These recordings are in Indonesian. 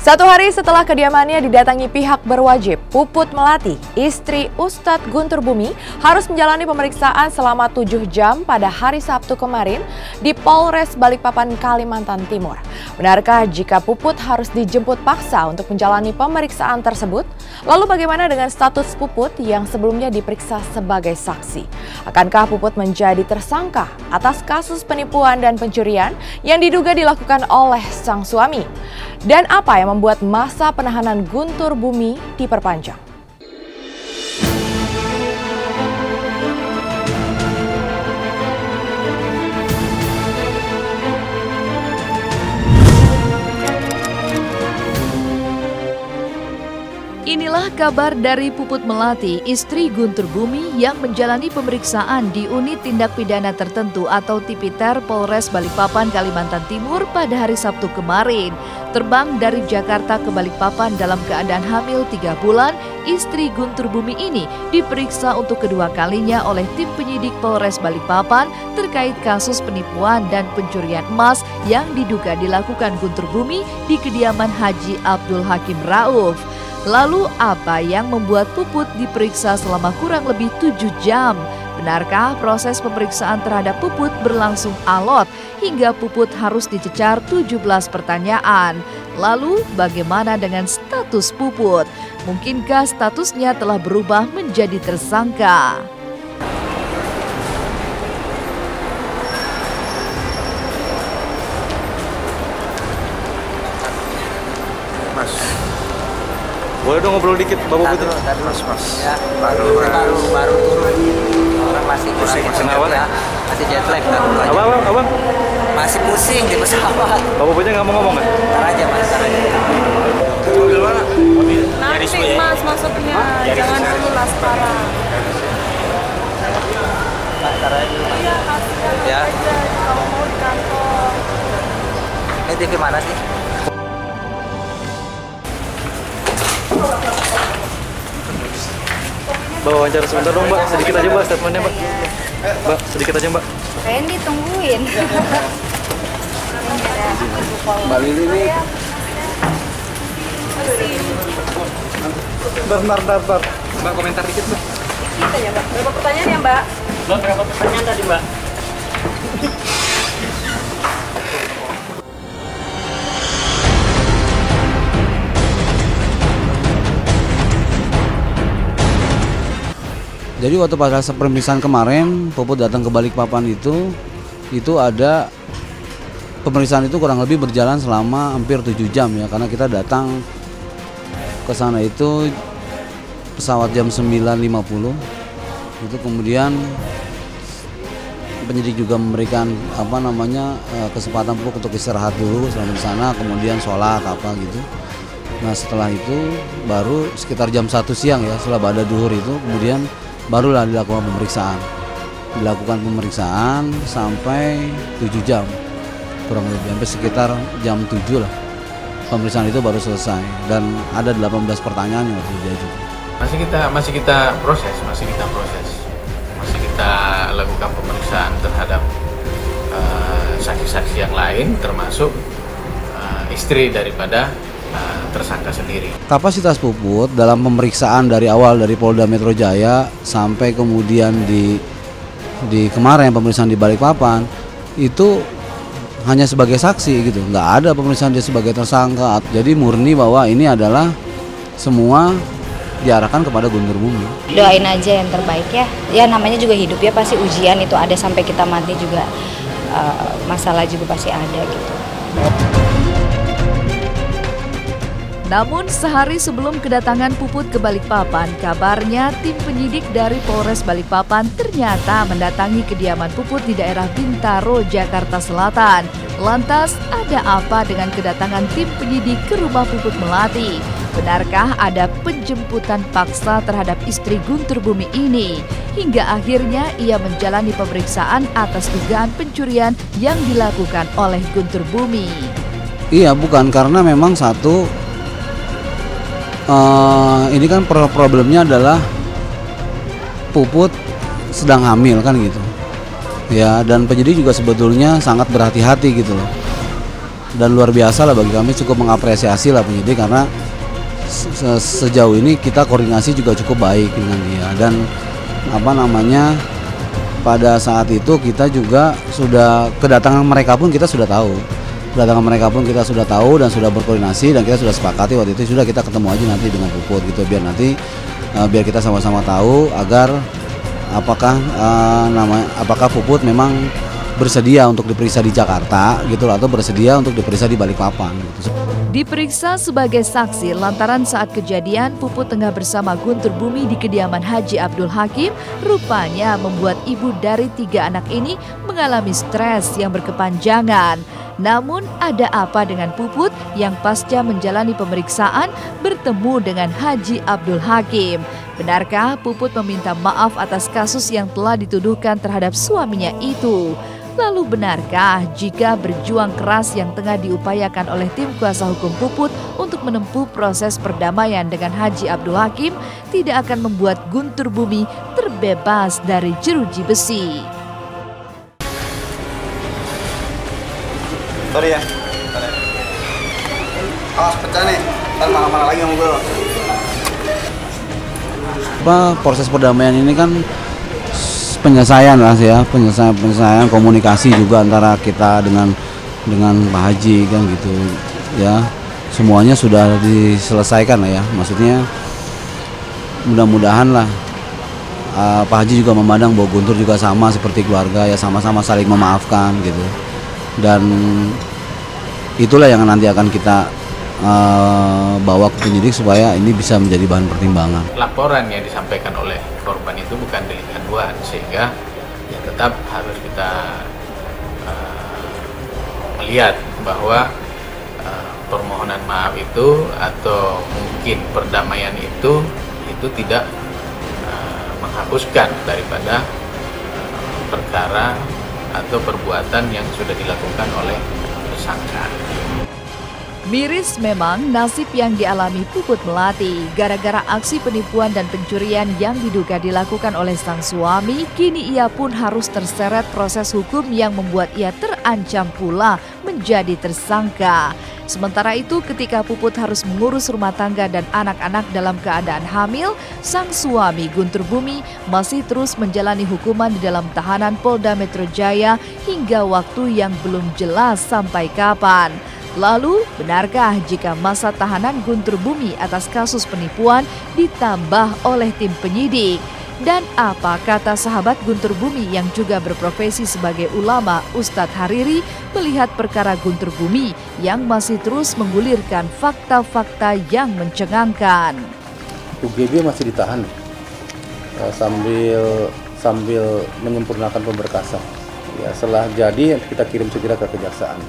Satu hari setelah kediamannya didatangi pihak berwajib, Puput Melati, istri Ustadz Guntur Bumi, harus menjalani pemeriksaan selama 7 jam pada hari Sabtu kemarin di Polres Balikpapan, Kalimantan Timur. Benarkah jika Puput harus dijemput paksa untuk menjalani pemeriksaan tersebut? Lalu bagaimana dengan status Puput yang sebelumnya diperiksa sebagai saksi? Akankah Puput menjadi tersangka atas kasus penipuan dan pencurian yang diduga dilakukan oleh sang suami? Dan apa yang membuat masa penahanan Guntur Bumi diperpanjang? Inilah kabar dari Puput Melati, istri Guntur Bumi yang menjalani pemeriksaan di Unit Tindak Pidana Tertentu atau Tipiter Polres Balikpapan, Kalimantan Timur pada hari Sabtu kemarin. Terbang dari Jakarta ke Balikpapan dalam keadaan hamil 3 bulan, istri Guntur Bumi ini diperiksa untuk kedua kalinya oleh tim penyidik Polres Balikpapan terkait kasus penipuan dan pencurian emas yang diduga dilakukan Guntur Bumi di kediaman Haji Abdul Hakim Rauf. Lalu apa yang membuat Puput diperiksa selama kurang lebih 7 jam? Benarkah proses pemeriksaan terhadap Puput berlangsung alot hingga Puput harus dicecar 17 pertanyaan? Lalu bagaimana dengan status Puput? Mungkinkah statusnya telah berubah menjadi tersangka? Mas, boleh dong ngobrol dikit, Bapak Putri? Mas. Ya, baru turun. Orang masih pusing. Ya, masih jet lag. Abang? Masih pusing di pesawat. Bapak Putri nggak mau ngomong nggak? Ntar aja mas. Mobil mana? Nanti mas masuknya, jangan dulu lah sekarang. Ntar aja. Iya kasihan Ya. aja kalau mau di kantor. Ini TV mana sih? Mbak, wawancara sebentar dong, Mbak. Sedikit aja, Mbak, statementnya, Mbak. Mbak, sedikit aja, Mbak. Kayaknya ditungguin. Mbak Lili nih. Bentar. Mbak, komentar dikit, Mbak. Kita ya mbak. Berapa pertanyaan ya mbak? Mbak, berapa pertanyaan tadi, Mbak? Jadi waktu pada pemeriksaan kemarin, Puput datang ke Balikpapan itu ada pemeriksaan itu kurang lebih berjalan selama hampir 7 jam ya, karena kita datang ke sana itu pesawat jam 9.50. Itu kemudian penyidik juga memberikan kesempatan Puput untuk istirahat dulu selama di sana, kemudian sholat apa gitu. Nah setelah itu baru sekitar jam 1 siang ya, setelah ba'da duhur itu kemudian barulah dilakukan pemeriksaan sampai 7 jam kurang lebih, sampai sekitar jam 7 lah pemeriksaan itu baru selesai, dan ada 18 pertanyaan yang harus diajukan. Masih kita proses, masih kita lakukan pemeriksaan terhadap saksi-saksi yang lain, termasuk istri daripada tersangka sendiri. Kapasitas Puput dalam pemeriksaan dari awal dari Polda Metro Jaya sampai kemudian di kemarin pemeriksaan di Balikpapan itu hanya sebagai saksi gitu, nggak ada pemeriksaan dia sebagai tersangka. Jadi murni bahwa ini adalah semua diarahkan kepada Guntur Bumi. Doain aja yang terbaik ya. Ya namanya juga hidup ya, pasti ujian itu ada sampai kita mati juga, masalah juga pasti ada gitu. Namun sehari sebelum kedatangan Puput ke Balikpapan, kabarnya tim penyidik dari Polres Balikpapan ternyata mendatangi kediaman Puput di daerah Bintaro, Jakarta Selatan. Lantas ada apa dengan kedatangan tim penyidik ke rumah Puput Melati? Benarkah ada penjemputan paksa terhadap istri Guntur Bumi ini? Hingga akhirnya ia menjalani pemeriksaan atas dugaan pencurian yang dilakukan oleh Guntur Bumi. Iya, bukan, karena memang satu ini kan problemnya adalah Puput sedang hamil kan gitu ya, dan penyidik juga sebetulnya sangat berhati-hati gitu loh. dan luar biasa lah bagi kami, cukup mengapresiasi lah penyidik karena sejauh ini kita koordinasi juga cukup baik dengan dia. Dan pada saat itu kita juga sudah kedatangan mereka pun kita sudah tahu. Dan sudah berkoordinasi, dan kita sudah sepakati waktu itu sudah kita ketemu aja nanti dengan Puput gitu, biar kita sama-sama tahu agar apakah Puput memang bersedia untuk diperiksa di Jakarta gitu atau bersedia untuk diperiksa di Balikpapan gitu. Diperiksa sebagai saksi lantaran saat kejadian Puput tengah bersama Guntur Bumi di kediaman Haji Abdul Hakim, rupanya membuat ibu dari 3 anak ini mengalami stres yang berkepanjangan. Namun ada apa dengan Puput yang pasca menjalani pemeriksaan bertemu dengan Haji Abdul Hakim? Benarkah Puput meminta maaf atas kasus yang telah dituduhkan terhadap suaminya itu? Lalu benarkah jika berjuang keras yang tengah diupayakan oleh tim kuasa hukum Puput untuk menempuh proses perdamaian dengan Haji Abdul Hakim tidak akan membuat Guntur Bumi terbebas dari jeruji besi? Sorry ya. Awas pecah nih. Ntar marah-marah lagi sama gue. Proses perdamaian ini kan penyelesaian lah ya, penyelesaian komunikasi juga antara kita dengan Pak Haji kan gitu ya. Semuanya sudah diselesaikan lah ya. Maksudnya mudah-mudahan lah Pak Haji juga memandang bahwa Guntur juga sama seperti keluarga ya, sama-sama saling memaafkan gitu. Dan itulah yang nanti akan kita bawa ke penyidik supaya ini bisa menjadi bahan pertimbangan. Laporan yang disampaikan oleh korban itu bukan delik aduan, sehingga ya tetap harus kita melihat bahwa permohonan maaf itu atau mungkin perdamaian itu tidak menghapuskan daripada perkara atau perbuatan yang sudah dilakukan oleh tersangka. Miris memang nasib yang dialami Puput Melati. Gara-gara aksi penipuan dan pencurian yang diduga dilakukan oleh sang suami, kini ia pun harus terseret proses hukum yang membuat ia terancam pula menjadi tersangka. Sementara itu, ketika Puput harus mengurus rumah tangga dan anak-anak dalam keadaan hamil, sang suami Guntur Bumi masih terus menjalani hukuman di dalam tahanan Polda Metro Jaya hingga waktu yang belum jelas sampai kapan. Lalu, benarkah jika masa tahanan Guntur Bumi atas kasus penipuan ditambah oleh tim penyidik? Dan apa kata sahabat Guntur Bumi yang juga berprofesi sebagai ulama, Ustadz Hariri, melihat perkara Guntur Bumi yang masih terus menggulirkan fakta-fakta yang mencengangkan? UGB masih ditahan sambil menyempurnakan pemberkasan. Ya, setelah jadi kita kirim segera ke kejaksaan.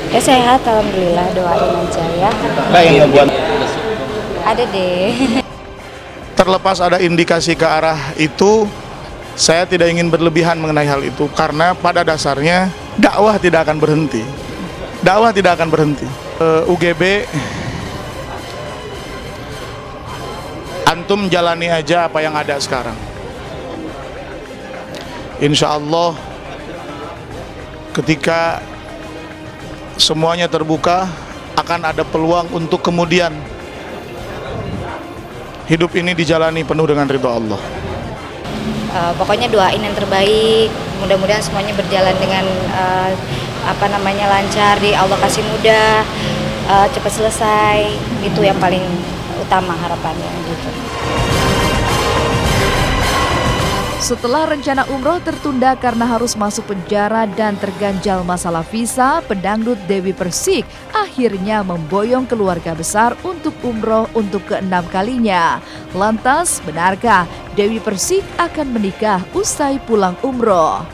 Ya sehat, alhamdulillah, doain aja ya. Nah, yang ngebuat ada deh. Terlepas ada indikasi ke arah itu, saya tidak ingin berlebihan mengenai hal itu karena pada dasarnya dakwah tidak akan berhenti. Dakwah tidak akan berhenti. UGB, antum jalani aja apa yang ada sekarang. Insya Allah ketika semuanya terbuka, akan ada peluang untuk kemudian hidup ini dijalani penuh dengan ridho Allah. Pokoknya doain yang terbaik, mudah-mudahan semuanya berjalan dengan lancar, Allah kasih mudah, cepat selesai, itu yang paling utama harapannya gitu. Setelah rencana umroh tertunda karena harus masuk penjara dan terganjal masalah visa, pedangdut Dewi Persik akhirnya memboyong keluarga besar untuk umroh untuk ke-6 kalinya. Lantas, benarkah Dewi Persik akan menikah usai pulang umroh?